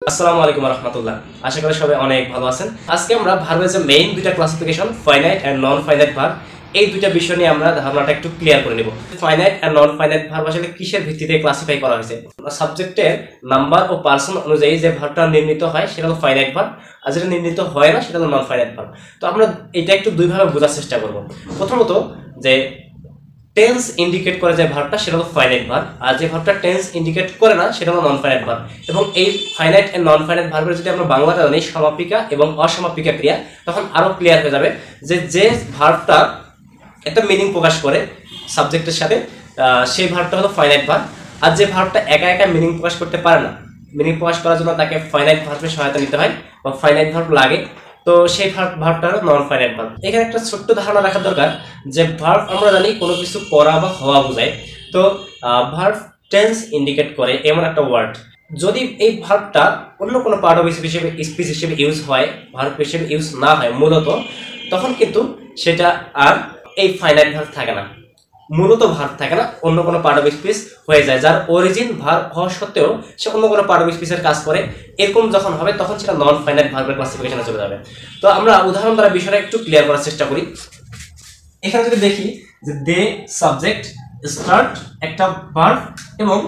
আসসালামু আলাইকুম ওয়া রাহমাতুল্লাহ। আশা করি সবাই অনেক ভালো আছেন। আজকে আমরা ভার্বের যে মেইন দুইটা classification finite and non finite verb এই দুইটা বিষয় নিয়ে আমরা ধারণাটা একটু ক্লিয়ার করে নেব। Finite and non finite verb আসলে কিসের ভিত্তিতে ক্লাসিফাই করা হয়েছে? সাবজেক্টের নাম্বার ও পারসন অনুযায়ী যে ভার্বটা নির্ণীত হয় সেটা হলো ফাইনাইট ভার্ব, আর যেটা নির্ণীত হয় না সেটা হলো নন ফাইনাইট ভার্ব। তো আমরা এটা একটু দুইভাবে বোঝার চেষ্টা করব। প্রথমত যে টেন্স ইন্ডিকেট করে যে ভার্বটা সেটা হলো ফাইনাইট ভার্ব, আর যে ভার্বটা টেন্স ইন্ডিকেট করে না সেটা হলো নন ফাইনাইট ভার্ব। এবং এই ফাইনাইট এন্ড নন ফাইনাইট ভার্বের যদি আমরা বাংলাতে জানি সমাপিকা এবং অসমাপিকা ক্রিয়া, তখন আরো ক্লিয়ার হয়ে যাবে যে ভার্বটা একটা মিনিং প্রকাশ করে সাবজেক্টের সাথে, সেই ভার্বটা হলো ফাইনাইট ভার্ব। আর যে ভার্বটা একা একা মিনিং প্রকাশ করতে পারে না, মিনিং প্রকাশ করার জন্য তাকে ফাইনাইট ভার্বের সহায়তা নিতে হয় বা ফাইনাইট ভার্ব লাগে, তো সেই ভার্বটা হলো নন ফাইনাইট ভার্ব। এখানে একটা ছোট্ট ধারণা রাখা দরকার যে ভার্ব আমরা জানি কোনো কিছু করা বা হওয়া বোঝায়। তো ভার্ব টেন্স ইন্ডিকেট করে এমন একটা ওয়ার্ড, যদি এই ভার্বটা অন্য কোনো পার্ট অফ স্পিচ হিসেবে ইউজ হয়, ভার্ব হিসেবে ইউজ না হয় মূলত, তখন কিন্তু সেটা আর এই ফাইনাইট ভার্ব থাকে না, মূলত ভার্ব থাকে না, অন্য কোনো পার্ট অফ স্পিচ হয়ে যায়, যার অরিজিন ভার্ব হওয়া সত্ত্বেও সে অন্য কোনো পার্ট অফ স্পিচের কাজ করে। এরকম যখন হবে তখন সেটা নন ফাইনাইট ভার্বের ক্লাসিফিকেশনে চলে যাবে। তো আমরা উদাহরণ দ্বারা বিষয়টা একটু ক্লিয়ার করার চেষ্টা করি। এখানে যদি দেখি যে দে সাবজেক্ট, স্টার্ট একটা ভার্ব এবং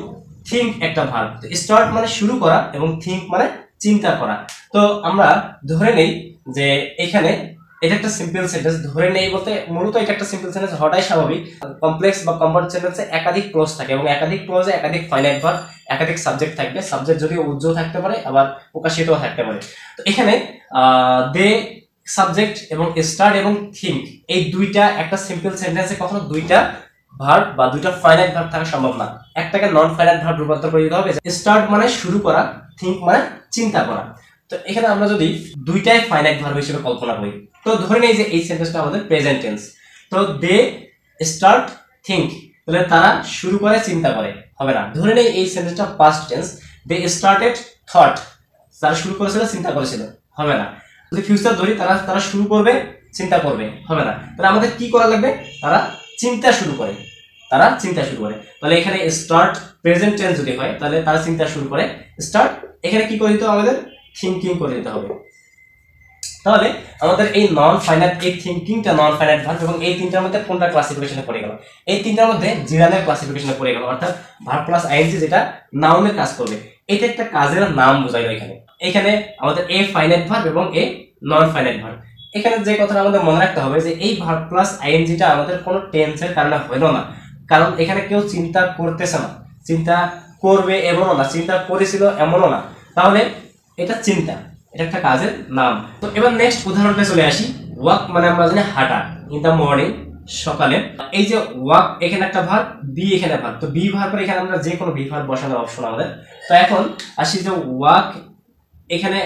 থিঙ্ক একটা ভার্ব। তো স্টার্ট মানে শুরু করা এবং থিঙ্ক মানে চিন্তা করা। তো আমরা ধরে নেই যে এখানে এটা একটা সিম্পল সেন্টেন্স, ধরে নেই বলতে মূলত এটা একটা সিম্পল সেন্টেন্স হওয়াটাই স্বাভাবিক। কমপ্লেক্স বা কম্পাউন্ড সেন্টেন্সে একাধিক ক্লজ থাকে এবং একাধিক ক্লজে একাধিক ফাইনাইট ভার্ব, একাধিক সাবজেক্ট থাকবে। সাবজেক্ট যদি উজ্জ্বল থাকতে পারে আবার প্রকাশিতও থাকতে পারে। তো এখানে দে সাবজেক্ট এবং স্টার্ট এবং থিঙ্ক এই দুইটা একটা সিম্পল সেন্টেন্সে কখনো দুইটা ভার্ব বা দুইটা ফাইনাইট ভার্ব থাকা সম্ভব না। একটাকে নন ফাইনাইট ভার্ব রূপান্তর করে দিতে হবে। স্টার্ট মানে শুরু করা, থিঙ্ক মানে চিন্তা করা। তো এখানে আমরা যদি দুইটাই ফাইনাইট ভার্ব হিসেবে কল্পনা করি, তো ধরে নেই যে এই সেন্টেন্সটা আমাদের প্রেজেন্ট টেন্স। তো দে স্টার্ট থিঙ্ক, তাহলে তারা শুরু করে চিন্তা করে, হবে না। ধরে নেই এই সেন্টেন্সটা past tense, they started thought, তারা শুরু করেছিল চিন্তা করেছিল, হবে না। যদি ফিউচার ধরি, তারা শুরু করবে চিন্তা করবে, হবে না। তাহলে আমাদের কি করা লাগবে? তারা চিন্তা শুরু করে, তারা চিন্তা শুরু করে। তাহলে এখানে স্টার্ট প্রেজেন্ট টেন্স যদি হয় তাহলে তারা চিন্তা শুরু করে স্টার্ট, এখানে কি করে দিতে হবে? আমাদের থিঙ্কিং করে দিতে হবে। তাহলে আমাদের এই নন ফাইনাইট, এই থিঙ্কিংটা নন ফাইনাইট ভার্ব এবং এই তিনটার মধ্যে কোনটা ক্লাসিফিকেশনে পড়ে গেল? এই তিনটার মধ্যে জিরানের ক্লাসিফিকেশনে পড়ে গেল, অর্থাৎ ভার্ব প্লাস আইএনজি যেটা নাউনের কাজ করবে। এটা একটা কাজের নাম বোঝাইলো এখানে। এখানে আমাদের এ ফাইনাইট ভার্ব এবং এ নন ফাইনাইট ভার্ব। এখানে যে কথাটা আমাদের মনে রাখতে হবে যে এই ভার্ব প্লাস আইএনজিটা আমাদের কোনো টেন্সের কারণে হইল না, কারণ এখানে কেউ চিন্তা করতেছে না, চিন্তা করবে এমনও না, চিন্তা করেছিল এমনও না। তাহলে এটা চিন্তা, এটা একটা কাজের নাম। তো এবার নেক্সট উদাহরণটা চলে আসি। ওয়াক মানে আমরা জানি হাঁটা, ইন দ্য মর্নিং, সকালে। এই যে ওয়াক এখানে একটা ভার্ব, বি এখানে ভার্ব। তো বি ভার্বের এখানে আমরা যে কোনো বি ভার্ব বসানোর অপশন আমাদের। তো এখন আসি যে ওয়াক এখানে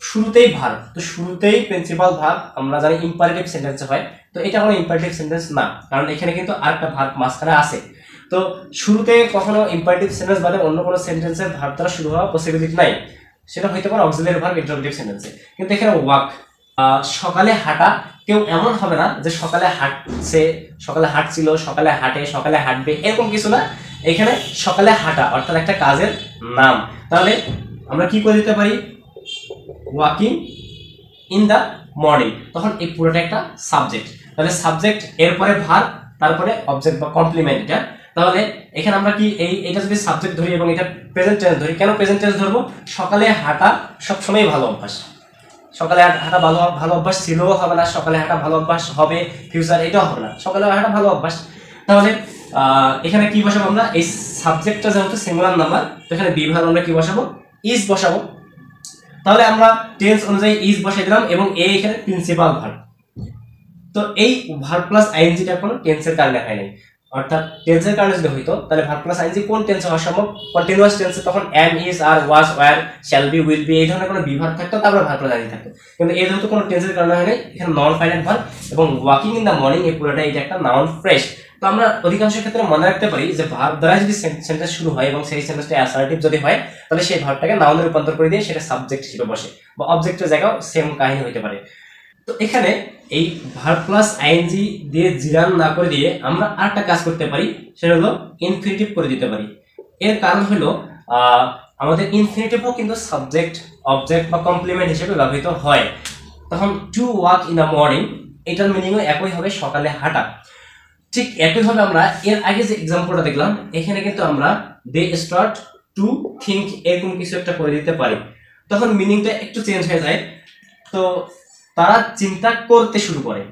শুরুতেই ভার্ব, তো শুরুতেই প্রিন্সিপাল ভার্ব আমরা জানি ইম্পারেটিভ সেন্টেন্সে হয়। তো এটা কোনো ইম্পারেটিভ সেন্টেন্স না, কারণ এখানে কিন্তু আরেকটা ভার্ব মাঝখানে আছে। তো শুরুতে কখনো ইম্পারেটিভ সেন্টেন্স বাদে অন্য কোনো সেন্টেন্সের ভার্ব দ্বারা শুরু হওয়ার পসিবিলিটি নাই, সেটা হইতে পারে অক্সিলারি ভার্ব ইন্টারোগেটিভ সেন্টেন্সে। কিন্তু এখানে ওয়াক, সকালে হাঁটা, কেউ এমন হবে না যে সকালে হাঁটছে, সকালে হাঁটছিল, সকালে হাঁটে, সকালে হাঁটবে, এরকম কিছু না। এখানে সকালে হাঁটা অর্থাৎ একটা কাজের নাম। তাহলে আমরা কি করে দিতে পারি? ওয়াকিং ইন দ্য মর্নিং, তখন এই পুরোটা একটা সাবজেক্ট। তাহলে সাবজেক্ট, এরপরে ভার্ব, তারপরে অবজেক্ট বা কমপ্লিমেন্ট এটা। তাহলে এখানে আমরা কি এটা যদি সাবজেক্ট ধরি এবং এটা প্রেজেন্ট টেন্স ধরি, কেন প্রেজেন্ট টেন্স ধরবো? সকালে হাঁটা সবসময় ভালো অভ্যাস, সকালে হাঁটা ভালো অভ্যাস ছিল, হবে না। সকালে হাঁটা ভালো অভ্যাস হবে ফিউচার, এটাও হবে না। সকালে হাঁটা ভালো অভ্যাস। তাহলে এখানে কি বসাবো আমরা? এই সাবজেক্টটা যেহেতু সিঙ্গুলার নাম্বার, তো এখানে বি ভার্ব আমরা কি বসাবো? ইজ বসাবো। তাহলে আমরা টেন্স অনুযায়ী ইজ বসাই দিলাম এবং এ এখানে প্রিন্সিপাল ভার্ব। তো এই ভার্ব প্লাস আইএনজিটা কোনো টেন্সের কারণে হয় নাই, অর্থাৎ টেন্সের কারণে যদি হইতো তাহলে ভার্ব প্লাস আইএনজি কোন টেন্সে হওয়া সম্ভব? কন্টিনিউয়াস টেন্সে। তখন am, is, are, was, were, shall be, will be এই ধরনের কোনো বি ভার্ব থাকতো, তারপরে ভার্ব প্লাস আইএনজি থাকতো। কিন্তু এই যেহেতু কোনো টেন্সের কারণে হয় নাই, এখানে নন ফাইনাইট ভার্ব এবং ওয়াকিং ইন দ্য মর্নিং এই পুরোটা এটা একটা নাউন ফ্রেশ। তো আমরা অধিকাংশ ক্ষেত্রে মনে রাখতে পারি যে ভার্ব দ্বারা যদি সেন্টেন্স শুরু হয় এবং সেই সেন্টেন্সটা অ্যাসার্টিভ যদি হয়, তাহলে সেই ভার্বটাকে নাউনে রূপান্তর করে দিয়ে সেটা সাবজেক্ট হিসেবে বসে, বা অবজেক্টের জায়গাও সেম কাহিনী হতে পারে। তো এখানে এই ভার্ব প্লাস আইএনজি দিয়ে জিরান না করে দিয়ে আমরা আরেকটা কাজ করতে পারি, সেটা হলো ইনফিনিটিভ করে দিতে পারি। এর কারণ হলো আমাদের ইনফিনিটিভও কিন্তু সাবজেক্ট অবজেক্ট বা কমপ্লিমেন্ট হিসেবে ব্যবহৃত হয়। তখন to walk in the morning, এটার মিনিংও একই হবে, সকালে হাঁটা। ঠিক একইভাবে আমরা এর আগে যে এক্সাম্পলটা দেখলাম, এখানে কিন্তু আমরা দে স্টার্ট টু থিঙ্ক এরকম কিছু একটা করে দিতে পারি, তখন মিনিংটা একটু চেঞ্জ হয়ে যায়। তো তারা চিন্তা করতে শুরু করে,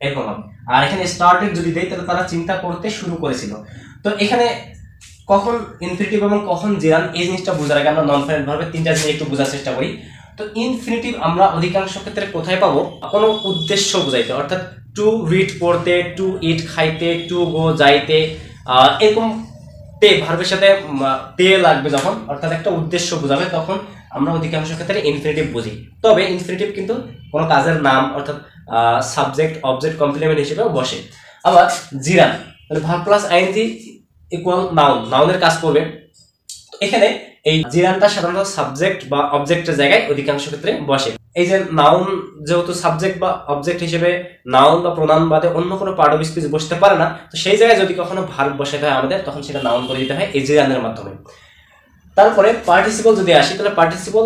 এরকম হবে। আর এখানে স্টার্টেড যদি দেয় তাহলে তারা চিন্তা করতে শুরু করেছিল। তো এখানে কখন ইনফিনিটিভ এবং কখন জিরান, এই জিনিসটা বোঝার আগে আমরা নন ফাইনাইট ভার্বের তিনটা জিনিস একটু বোঝার চেষ্টা করি। তো ইনফিনিটিভ আমরা অধিকাংশ ক্ষেত্রে কোথায় পাবো? কোনো উদ্দেশ্য বোঝাইতে, অর্থাৎ টু রিড পড়তে, টু ইট খাইতে, টু গো যাইতে, এরকম তে ভার্বের সাথে তে লাগবে যখন, অর্থাৎ একটা উদ্দেশ্য বোঝাবে, তখন আমরা অধিকাংশ ক্ষেত্রে ইনফিনিটিভ বুঝি। তবে ইনফিনিটিভ কিন্তু কোনো কাজের নাম, অর্থাৎ সাবজেক্ট অবজেক্ট কমপ্লিমেন্ট হিসেবেও বসে। আবার জিরান মানে verb plus ING equal noun, নাউনের কাজ করবে। এখানে এই জিরানটা সাধারণত সাবজেক্ট বা অবজেক্টের জায়গায় অধিকাংশ ক্ষেত্রে বসে। এই যে নাউন যেহেতু সাবজেক্ট বা অবজেক্ট হিসেবে নাউন বা প্রোনাউন বাদে অন্য কোনো পার্ট অফ স্পিচ বসতে পারে না, তো সেই জায়গায় যদি কখনো ভার্ব বসাতে হয় আমাদের, তখন সেটা নাউন করে দিতে হয় এই জিরানের মাধ্যমে। তারপরে পার্টিসিপল যদি আসি, তাহলে পার্টিসিপল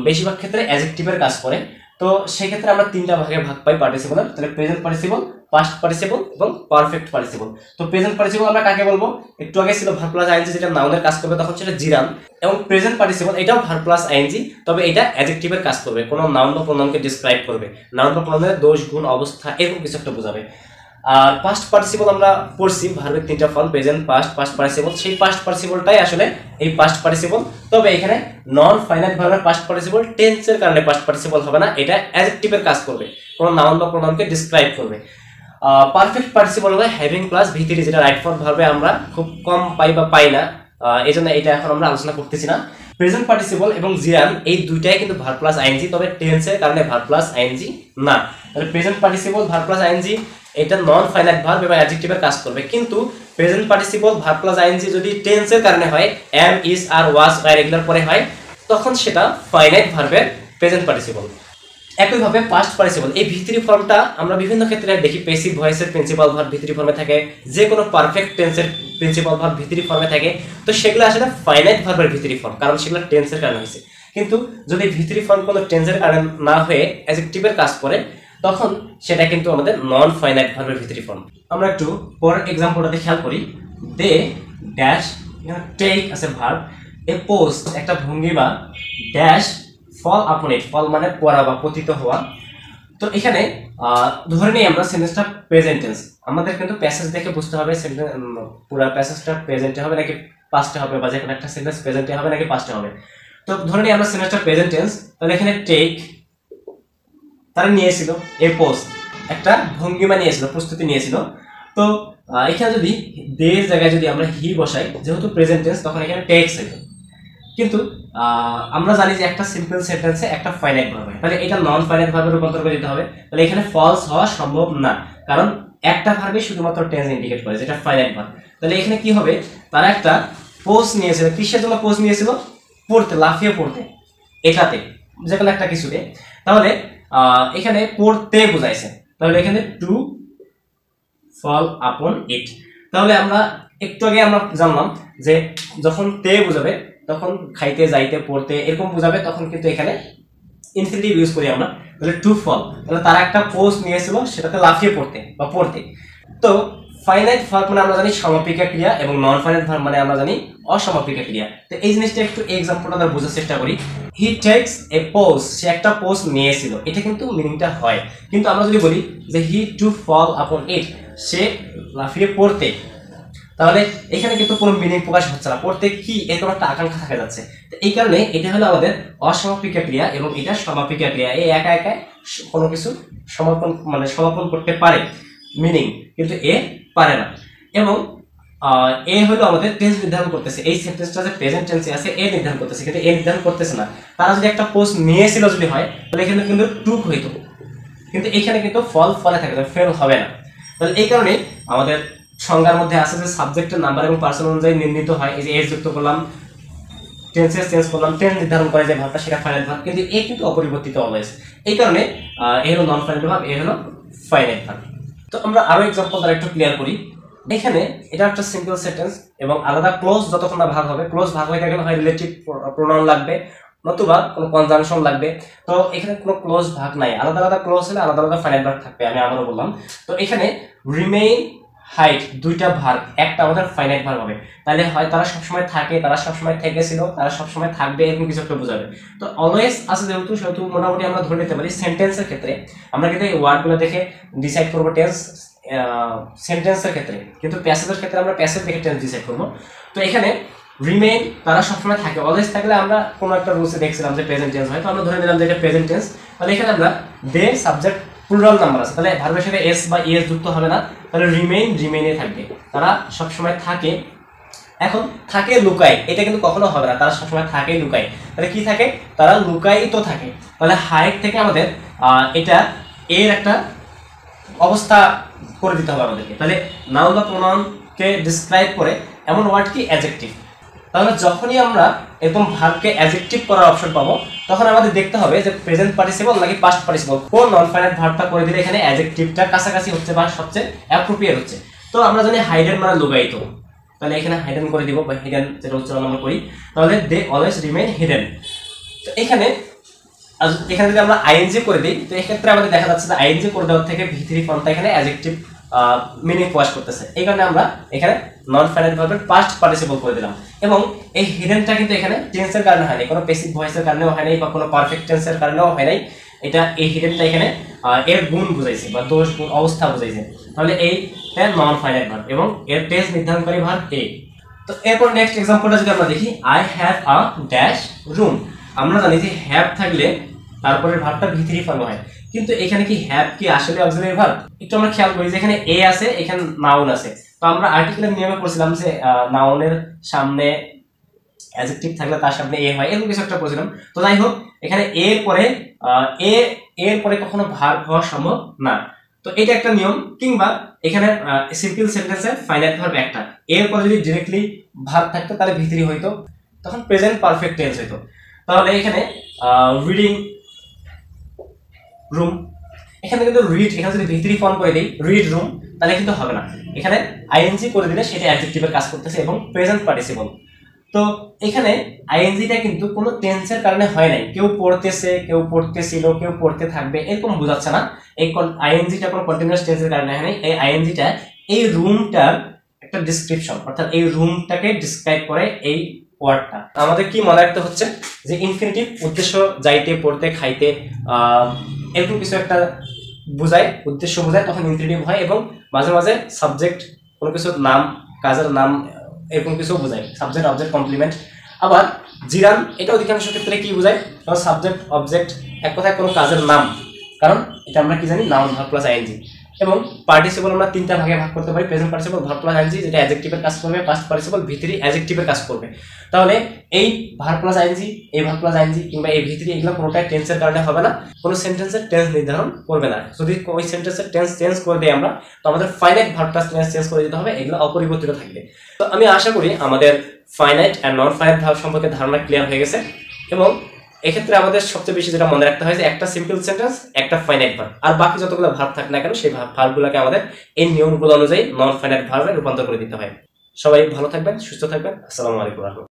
বেশিরভাগ ক্ষেত্রে অ্যাডজেক্টিভের কাজ করে। তো সেই ক্ষেত্রে আমরা তিনটা ভাগে ভাগ পাই পার্টিসিপলের, তাহলে প্রেজেন্ট পার্টিসিপল, পাস্ট পার্টিসিপল এবং পারফেক্ট পার্টিসিপল। তো প্রেজেন্ট পার্টিসিপল আমরা কাকে বলবো? একটু আগে ছিল ভার্ব প্লাস আইএনজি, যেটা নাউনের কাজ করবে, তখন সেটা জিরান। এবং প্রেজেন্ট পার্টিসিপল এটাও ভার্ব প্লাস আইএনজি, তবে এটা অ্যাডজেক্টিভের কাজ করবে, কোনো নাউন বা প্রোনাউনকে ডিসক্রাইব করবে, নাউন বা প্রোনাউনের দোষ গুণ অবস্থা এরকম কিছু একটা বোঝাবে। আর পাস্ট পার্টিসিপল আমরা পড়ছি ভার্বের তিনটা form, present, past, past participle. সেই পাস্ট পার্টিসিপলটাই আসলে এই পাস্ট পার্টিসিপল। তবে এখানে নন ফাইনাইট ভার্বের পাস্ট পার্টিসিপল টেন্সের কারণে পাস্ট পার্টিসিপল হবে না, এটা অ্যাডজেক্টিভের কাজ করবে, কোনো নাউন বা প্রোনাউনকে ডিসক্রাইব করবে। পারফেক্ট পার্টিসিপল হলো হ্যাভিং প্লাস ভি3, যেটা রাইট ফর্ম ভার্বে আমরা খুব কম পাই বা পাই না, এই জন্য এটা এখন আমরা আলোচনা করতেছি না। প্রেজেন্ট পার্টিসিপল এবং জিরান এই দুইটাই কিন্তু ভার্ব প্লাস আইএনজি, তবে টেন্সের কারণে ভার্ব প্লাস আইএনজি না। তাহলে present participle verb plus ING, এটা নন ফাইনাইট ভার্ব এবং অ্যাডজেক্টিভের কাজ করবে। কিন্তু present participle verb plus ING যদি টেন্সের কারণে হয়, এম, ইজ, আর, ওয়াজ, আর এগুলোর পরে হয়, তখন সেটা ফাইনাইট ভার্বের প্রেজেন্ট পার্টিসিপল। একইভাবে পাস্ট পার্টিসিপল, এই ভি3 ফর্মটা আমরা বিভিন্ন ক্ষেত্রে দেখি, প্যাসিভ ভয়েসের প্রিন্সিপাল ভার্ব ভি3 ফর্মে থাকে, যে কোনো পারফেক্ট টেন্সের প্রিন্সিপাল ভার্ব ভি3 ফর্মে থাকে। তো সেগুলো আসলে ফাইনাইট ভার্বের ভি3 ফর্ম, কারণ সেগুলো টেন্সের কারণে হয়েছে। কিন্তু যদি ভি3 ফর্ম কোনো টেন্সের কারণে না হয়ে অ্যাডজেক্টিভের কাজ করে, তখন সেটা কিন্তু আমাদের নন ফাইনাইট ভার্বের ভি3 ফর্ম। আমরা একটু পরের এক্সাম্পলটাতে খেয়াল করি। দে ড্যাশ, টেক আছে ভার্ব, এ পোস্ট একটা ভঙ্গিমা, ড্যাশ ফল আপন ইট, ফল মানে পড়া বা পতিত হওয়া। তো এখানে ধরে নিই আমরা সেন্টেন্সটা প্রেজেন্ট টেন্স, আমাদের কিন্তু প্যাসেজ দেখে বুঝতে হবে পুরো প্যাসেজটা প্রেজেন্টে হবে নাকি পাস্টে হবে, বা যে কোনো একটা সেন্টেন্স প্রেজেন্টে হবে নাকি পাস্টে হবে। তো ধরে নিই আমরা সেন্টেন্সটা প্রেজেন্ট টেন্স, তাহলে এখানে টেক তারা নিয়েছিল, এ পোস্ট একটা ভঙ্গিমা নিয়েছিল, প্রস্তুতি নিয়েছিল। তো এখানে যদি দের জায়গায় যদি আমরা হি বসাই, যেহেতু প্রেজেন্ট টেন্স, তখন এখানে টেক্স হইতো। কিন্তু আমরা জানি যে একটা সিম্পল সেন্টেন্সে একটা ফাইনাইট ভার্ব হয়, তাহলে এটা নন ফাইনাইট ভার্বে রূপান্তর করে দিতে হবে। তাহলে এখানে ফলস হওয়া সম্ভব না, কারণ একটা ভার্বে শুধুমাত্র টেন্স ইন্ডিকেট করে, যেটা ফাইনাইট ভার্ব। তাহলে এখানে কি হবে? তারা একটা পোস্ট নিয়েছিল, কিসের জন্য পোস্ট নিয়েছিল? পড়তে, লাফিয়ে পড়তে, এটাতে, যে কোনো একটা কিছুতে। তাহলে এখানে পড়তে বোঝাইছে, তাহলে এখানে টু ফল আপন ইট। তাহলে আমরা একটু আগে আমরা জানলাম যে যখন তে বোঝাবে, তখন খাইতে, যাইতে, পড়তে এরকম বোঝাবে, তখন কিন্তু এখানে ইনফিনিটিভ ইউজ করি আমরা। তাহলে টু ফল, তাহলে তারা একটা পোস্ট নিয়েছিল, সেটাতে লাফিয়ে পড়তে বা পড়তে। তো ফাইনাইট ভার্ব মানে আমরা জানি সমাপিকা ক্রিয়া, এবং নন ফাইনাইট ভার্ব মানে আমরা জানি অসমাপিকা ক্রিয়া। তো এই জিনিসটা একটু এক্সাম্পলটা দ্বারা বোঝার চেষ্টা করি। হি টেক্স এ পোস্ট, সে একটা পোস্ট নিয়েছিল, এটা কিন্তু মিনিংটা হয়। কিন্তু আমরা যদি বলি যে হি টু ফল আপন ইট, সে লাফিয়ে পড়তে, তাহলে এখানে কিন্তু কোনো মিনিং প্রকাশ হচ্ছে না, পড়তে কি এরকম একটা আকাঙ্ক্ষা থাকা যাচ্ছে। তো এই কারণে এটা হলো আমাদের অসমাপিকা ক্রিয়া, এবং এটা সমাপিকা ক্রিয়া। এই একা একা কোনো কিছু সমাপন করতে পারে মিনিং, কিন্তু এ পারে না। এবং এ হলো আমাদের টেন্স নির্ধারণ করতেছে, এই সেন্টেন্সটা যে প্রেজেন্ট টেন্সে আছে এ নির্ধারণ করতেছে, কিন্তু এ নির্ধারণ করতেছে না। তারা যদি একটা পোস্ট নিয়েছিল যদি হয়, তাহলে এখানে কিন্তু টুক হইতো, কিন্তু এখানে কিন্তু ফল ফলে থাকে, ফেল হবে না। তাহলে এই কারণে আমাদের সংজ্ঞার মধ্যে আছে যে সাবজেক্টের নাম্বার এবং পার্সন অনুযায়ী নির্ণীত হয়। এই যে এস যুক্ত করলাম, টেন্সেস চেঞ্জ করলাম, টেন্স নির্ধারণ করে যে ভাবটা সেটা ফাইনাইট ভার্ব, কিন্তু এ কিন্তু অপরিবর্তিত অলওয়েজ। এই কারণে এ হলো নন ফাইনাইট ভার্ব, এ হলো ফাইনাইট ভার্ব। তো আমরা আরো এক্সাম্পল দ্বারা একটু ক্লিয়ার করি। এখানে এটা একটা সিম্পল সেন্টেন্স এবং আলাদা ক্লোজ যতক্ষণ না ভাগ হবে, ক্লোজ ভাগ হয়ে গেলে হয় রিলেটিভ প্রোনাউন লাগবে নতুবা কোনো কনজাংশন লাগবে। তো এখানে কোনো ক্লোজ ভাগ নাই, আলাদা আলাদা ক্লোজ হলে আলাদা আলাদা ফাইনাইট ভার্ব থাকবে, আমি আবারও বললাম। তো এখানে রিমেইন, হাইড দুইটা ভার্ব, একটা আমাদের ফাইনাইট ভার্ব হবে, তাহলে হয় তারা সবসময় থাকে, তারা সবসময় থেকেছিল, তারা সবসময় থাকবে, এরকম কিছু একটা বোঝাবে। তো অলওয়েজ আছে যেহেতু, সেহেতু মোটামুটি আমরা ধরে নিতে পারি সেন্টেন্সের ক্ষেত্রে আমরা কিন্তু এই ওয়ার্ডগুলো দেখে ডিসাইড করবো টেন্স, সেন্টেন্সের ক্ষেত্রে, কিন্তু প্যাসেজের ক্ষেত্রে আমরা প্যাসেজ দেখে টেন্স ডিসাইড করবো। তো এখানে রিমেইন তারা সবসময় থাকে, অলওয়েজ থাকলে আমরা কোনো একটা রুলসে দেখছিলাম যে প্রেজেন্ট টেন্স হয়, তো আমরা ধরে নিলাম যে এটা প্রেজেন্ট টেন্স। তাহলে এখানে আমরা দে সাবজেক্ট প্লুরাল নাম্বার আছে, তাহলে ভার্বের সাথে এস বা ইএস যুক্ত হবে না, তাহলে রিমেইনে থাকবে, তারা সবসময় থাকে। এখন থাকে লুকায়, এটা কিন্তু কখনো হবে না, তারা সবসময় থাকে লুকায়, তাহলে কি থাকে, তারা লুকাই তো থাকে। তাহলে হাইড থেকে আমাদের এটা এর একটা অবস্থা করে দিতে হবে আমাদেরকে। তাহলে নাউন বা প্রোনাউনকে ডিসক্রাইব করে এমন ওয়ার্ড কি অ্যাডজেক্টিভ। তাহলে যখনই আমরা এরকম ভার্বকে অ্যাডজেক্টিভ করার অপশন পাবো তখন আমাদের দেখতে হবে যে প্রেজেন্ট পার্টিসিপল নাকি পাস্ট পার্টিসিপল, কোন নন ফাইনাইট ভার্বটা করে দিলে এখানে অ্যাডজেক্টিভটা কাছাকাছি হচ্ছে বা সবচেয়ে অ্যাপ্রোপ্রিয়েট হচ্ছে। তো আমরা জানি হাইডেন মানে লুকায়িত, তাহলে এখানে হাইডেন করে দিব, বা হিডেন যেটা উচ্চারণ আমরা করি, তাহলে দে অলওয়েজ রিমেইন হিডেন। তো এখানে যদি আমরা আইএনজি করে দিই, তো এক্ষেত্রে আমাদের দেখা যাচ্ছে যে আইএনজি করে দেওয়ার থেকে ভি3 ফর্মটা এখানে অ্যাডজেক্টিভ মিনিং প্রকাশ করতেছে, এই কারণে আমরা এখানে নন ফাইনাইট ভার্বের পাস্ট পার্টিসিপল করে দিলাম। এবং এই হিডেনটা কিন্তু এখানে টেন্সের কারণে হয় নাই, কোনো প্যাসিভ ভয়েসের কারণেও হয় নাই, বা কোনো পারফেক্ট টেন্সের কারণেও হয় নাই, এটা এই হিডেনটা এখানে এর গুণ বুঝাইছে বা দোষ গুণ অবস্থা বুঝাইছে। তাহলে এইটা নন ফাইনাইট ভার্ব এবং এর টেন্স নির্ধারণকারী ভার্ব এ। তো এরপর নেক্সট এক্সাম্পলটা যদি আমরা দেখি, I have a dash room. আমরা জানি যে হ্যাভ থাকলে তারপরে ভার্বটা ভি3 ফর্মে হয়, কিন্তু এখানে কি হ্যাভ কি আসলে অক্সিলারি ভার্ব? একটু আমরা খেয়াল করি যে এখানে এ আছে, এখানে নাউন আছে। তো আমরা আর্টিকেলের নিয়মে পড়ছিলাম যে নাউনের সামনে অ্যাডজেক্টিভ থাকলে তার সামনে এ হয়, এরকম কিছু একটা পড়ছিলাম। তো যাই হোক, এখানে এর পরে কখনো ভার্ব হওয়া সম্ভব না, তো এটা একটা নিয়ম। কিংবা এখানে সিম্পল সেন্টেন্সে ফাইনাইট ভার্ব একটা, এর পরে যদি ডিরেক্টলি ভার্ব থাকতো তাহলে ভি3 হইতো, তখন প্রেজেন্ট পারফেক্ট টেন্স হইতো। তাহলে এখানে রিডিং রুম, এখানে কিন্তু রিড, এখানে যদি ভি3 ফর্ম করে দেই রিড রুম, তাহলে কিন্তু হবে না, এখানে আইএনজি করে দিলে সেটা অ্যাডজেক্টিভের কাজ করতেছে এবং প্রেজেন্ট পার্টিসিপল। তো এখানে আইএনজিটা কিন্তু কোনো টেন্সের কারণে হয় নাই, কেউ পড়তেছে, কেউ পড়তেছিল, কেউ পড়তে থাকবে, এরকম বোঝাচ্ছে না। এই আইএনজিটা কোনো কন্টিনিউয়াস টেন্সের কারণে হয় নাই, এই আইএনজিটা এই রুমটার একটা ডেসক্রিপশন, অর্থাৎ এই রুমটাকে ডিসক্রাইব করে এই ওয়ার্ডটা। আমাদের কি মনে রাখতে হচ্ছে যে ইনফিনিটিভ উদ্দেশ্য, যাইতে, পড়তে, খাইতে, এরকম কিছু একটা বোঝায়, উদ্দেশ্য বোঝায়, তখন ইনফিনিটিভ হয়। এবং মাঝে মাঝে সাবজেক্ট, কোনো কিছুর নাম, কাজের নাম, এরকম কিছু বোঝায়, সাবজেক্ট অবজেক্ট কমপ্লিমেন্ট। আবার জিরান, এটা অধিকাংশ ক্ষেত্রে কি বোঝায়, কারণ সাবজেক্ট অবজেক্ট এক কথায় কোনো কাজের নাম, কারণ এটা আমরা কি জানি নাউন ভার্ব প্লাস আইএনজি। এবং পার্টিসিপল আমরা তিনটা ভাগে ভাগ করতে পারি, present participle, verb plus ING যেটা অ্যাডজেক্টিভের কাজ করবে, পাস্ট পার্টিসিপল ভি3 অ্যাডজেক্টিভের কাজ করবে। তাহলে এই ভার্ব প্লাস আইএনজি, এই ভার্ব প্লাস আইএনজি কিংবা এই ভি3 এগুলো কোনোটাই টেন্সের কারণে হবে না, কোনো সেন্টেন্সের টেন্স নির্ধারণ করবে না। যদি ওই সেন্টেন্সের টেন্স চেঞ্জ করে দেয় আমরা, তো আমাদের finite verb plus tense change করে দিতে হবে, এগুলো অপরিবর্তিত থাকবে। তো আমি আশা করি আমাদের finite and non finite verb সম্পর্কে ধারণা ক্লিয়ার হয়ে গেছে। এবং এক্ষেত্রে আমাদের সবচেয়ে বেশি যেটা মনে রাখতে হয় যে একটা সিম্পল সেন্টেন্স, একটা ফাইনাইট ভার্ব, আর বাকি যতগুলো ভার্ব থাকে না কেন সেই ভার্বগুলোকে আমাদের এই নিয়মগুলো অনুযায়ী নন ফাইনাইট ভার্বে রূপান্তর করে দিতে হয়। সবাই ভালো থাকবেন, সুস্থ থাকবেন, আসসালামু আলাইকুম।